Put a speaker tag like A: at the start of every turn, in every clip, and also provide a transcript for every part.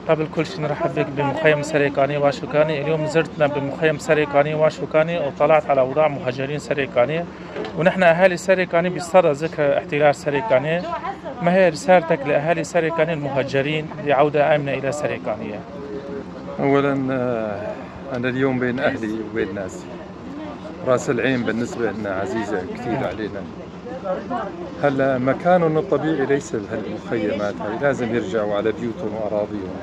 A: قبل كل شيء نرحب بك بمخيم سريكاني واشوكاني. اليوم زرتنا بمخيم سريكاني واشوكاني وطلعت على أوضاع مهاجرين سريكاني، ونحن أهالي سريكاني بصدد ذكرى احتلال سريكاني. ما هي رسالتك لأهالي سريكاني المهجرين لعودة آمنة إلى سريكانية؟
B: أولا أنا اليوم بين أهلي وبين ناسي. رأس العين بالنسبة لنا عزيزة كثير علينا. هلا مكانهم الطبيعي ليس بهالمخيمات هاي، لازم يرجعوا على بيوتهم وأراضيهم.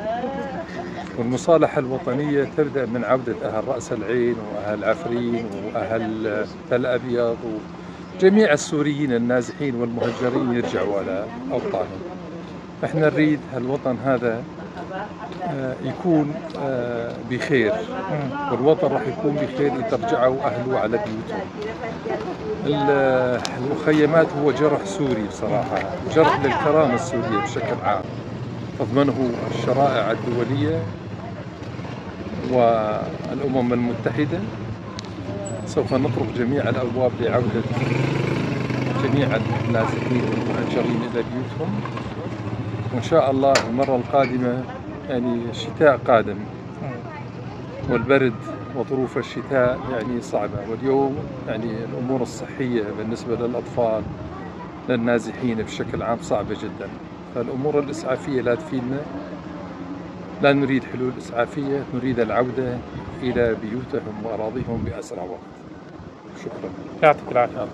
B: والمصالحة الوطنية تبدأ من عودة أهل رأس العين وأهل عفرين وأهل تل أبيض وجميع السوريين النازحين والمهجرين يرجعوا على أوطانهم. احنا نريد هالوطن هذا يكون بخير، والوطن راح يكون بخير إذا رجعوا أهله على بيوتهم. المخيمات هو جرح سوري بصراحة، جرح للكرامة السورية بشكل عام تضمنه الشرائع الدولية والأمم المتحدة. سوف نطرق جميع الأبواب لعودة جميع النازحين والمهجرين إلى بيوتهم، وإن شاء الله المرة القادمة يعني الشتاء قادم، والبرد وظروف الشتاء يعني صعبة، واليوم يعني الأمور الصحية بالنسبة للأطفال للنازحين بشكل عام صعبة جدا. فالأمور الإسعافية لا تفيدنا، لا نريد حلول إسعافية، نريد العودة إلى بيوتهم وأراضيهم بأسرع وقت. شكرا.
A: يعطيك العافية.